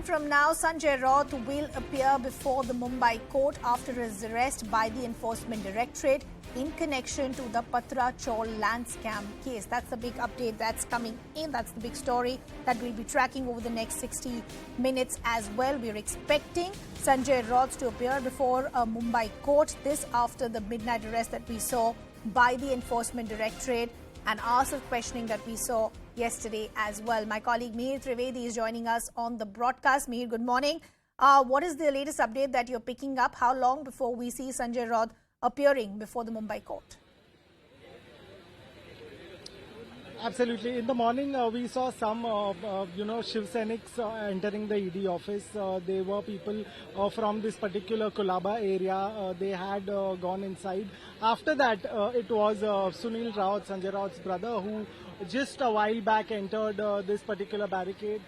time from now, Sanjay Raut will appear before the Mumbai court after his arrest by the Enforcement Directorate in connection to the Patra Chawl land scam case. That's the big update that's coming in. That's the big story that we'll be tracking over the next 60 minutes as well. We're expecting Sanjay Raut to appear before a Mumbai court. This after the midnight arrest that we saw by the Enforcement Directorate and hours of questioning that we saw yesterday as well. My colleague Mihir Trivedi is joining us on the broadcast. Mihir, good morning. What is the latest update that you're picking up? How long before we see Sanjay Raut appearing before the Mumbai court? Absolutely. In the morning, we saw some, Shiv Senics entering the ED office. They were people from this particular Kolaba area. They had gone inside. After that, it was Sunil Raut, Sanjay Raut's brother, who just a while back entered this particular barricade.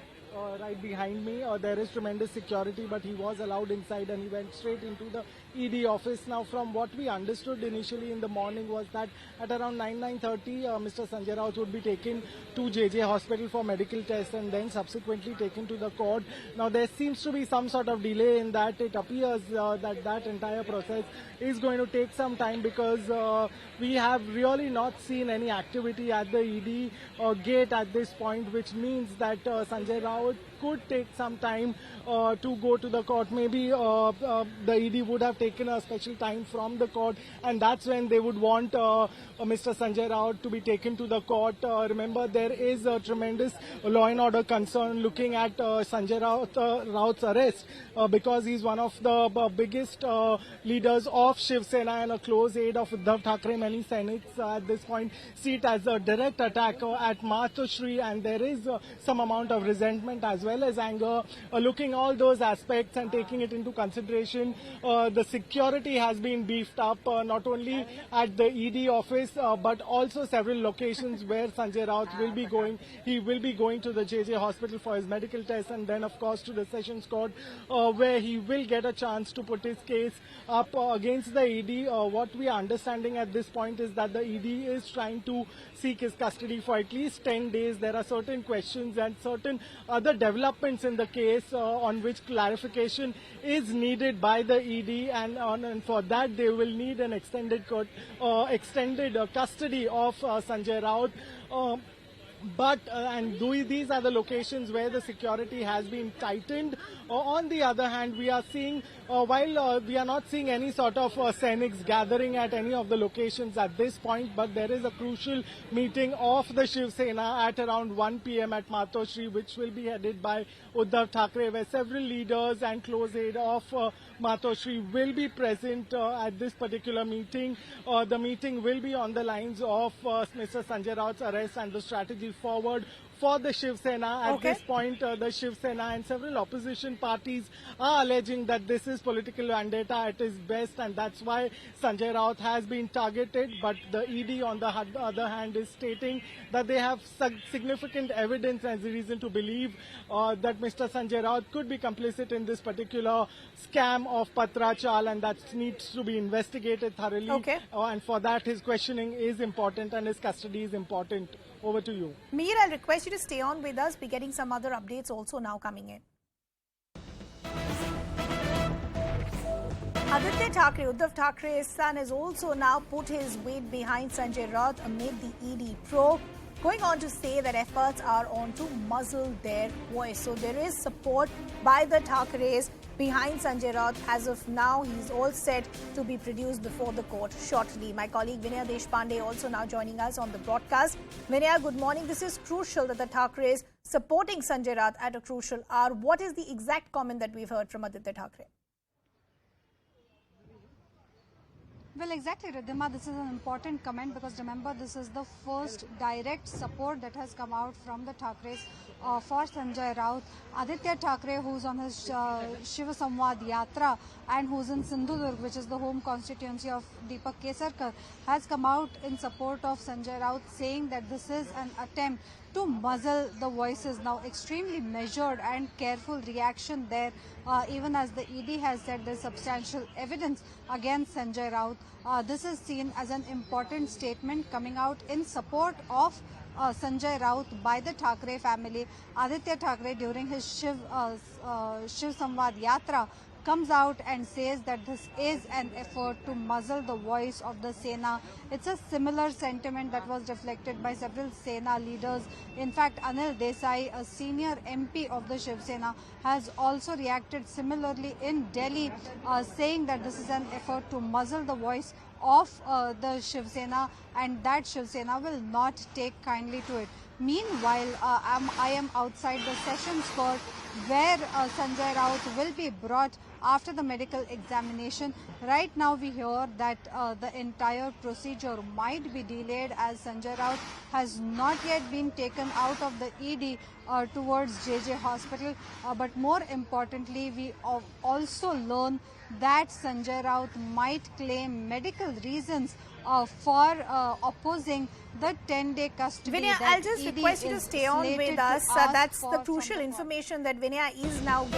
Right behind me, there is tremendous security, but he was allowed inside and he went straight into the ED office. Now, from what we understood initially in the morning was that at around 9:30, Mr. Sanjay Raut would be taken to JJ Hospital for medical tests and then subsequently taken to the court. Now, there seems to be some sort of delay in that. It appears that entire process is going to take some time because we have really not seen any activity at the ED gate at this point, which means that Sanjay Raut could take some time to go to the court. Maybe the ED would have taken a special time from the court, and that's when they would want Mr. Sanjay Raut to be taken to the court. Remember, there is a tremendous law and order concern looking at Sanjay Raut's arrest because he's one of the biggest leaders of Shiv Sena and a close aide of Uddhav Thackeray. Many Senics at this point see it as a direct attack at Matoshri, and there is some amount of resentment as well as anger. Looking all those aspects and taking it into consideration, the security has been beefed up not only at the ED office but also several locations where Sanjay Raut will be going. He will be going to the JJ Hospital for his medical test and then of course to the Sessions Court where he will get a chance to put his case up against the ED. What we are understanding at this point is that the ED is trying to seek his custody for at least 10 days. There are certain questions and certain other developments in the case on which clarification is needed by the ED, and for that they will need an extended custody of Sanjay Raut. These are the locations where the security has been tightened. On the other hand, we are seeing, while we are not seeing any sort of Senics gathering at any of the locations at this point, but there is a crucial meeting of the Shiv Sena at around 1 p.m. at Matoshri, which will be headed by Uddhav Thackeray, where several leaders and close aide of Matoshri will be present at this particular meeting. The meeting will be on the lines of Mr. Sanjay Raut's arrest and the strategy forward for the Shiv Sena. At this point, the Shiv Sena and several opposition parties are alleging that this is political vendetta at its best, and that's why Sanjay Raut has been targeted. But the ED, on the other hand, is stating that they have significant evidence and reason to believe that Mr. Sanjay Raut could be complicit in this particular scam of Patra Chawl, and that needs to be investigated thoroughly. And for that, his questioning is important and his custody is important. Over to you. Mihir, I'll request you to stay on with us. We're getting some other updates also now coming in. Aditya Thackeray, Uddhav Thackeray's son, has also now put his weight behind Sanjay Raut amid the ED probe, going on to say that efforts are on to muzzle their voice. So there is support by the Thackeray's behind Sanjay Raut. As of now, he's all set to be produced before the court shortly. My colleague Vinaya Deshpande also now joining us on the broadcast. Vinaya, good morning. This is crucial that the Thackeray's supporting Sanjay Raut at a crucial hour. What is the exact comment that we've heard from Aditya Thackeray? Well, exactly, Riddhima. This is an important comment because remember, this is the first direct support that has come out from the Thackeray's for Sanjay Raut. Aditya Thackeray, who's on his Shiv Samvad Yatra and who's in Sindhudurg, which is the home constituency of Deepak Kesarkar, has come out in support of Sanjay Raut, saying that this is an attempt to muzzle the voices. Now, extremely measured and careful reaction there, even as the ED has said there's substantial evidence against Sanjay Raut. This is seen as an important statement coming out in support of Sanjay Raut by the Thackeray family. Aditya Thackeray, during his Shiv Samvad Yatra, comes out and says that this is an effort to muzzle the voice of the Sena. It's a similar sentiment that was reflected by several Sena leaders. In fact, Anil Desai, a senior MP of the Shiv Sena, has also reacted similarly in Delhi, saying that this is an effort to muzzle the voice of the Shiv Sena, and that Shiv Sena will not take kindly to it. Meanwhile, I am outside the Sessions Court where Sanjay Raut will be brought after the medical examination. Right now we hear that the entire procedure might be delayed as Sanjay Raut has not yet been taken out of the ED towards JJ Hospital. But more importantly, we also learn that Sanjay Raut might claim medical reasons for opposing the 10-day custody. Vinaya, that I'll just ED request you to is stay on slated with to us. ask That's for the from crucial the court. information that Vinaya is now getting.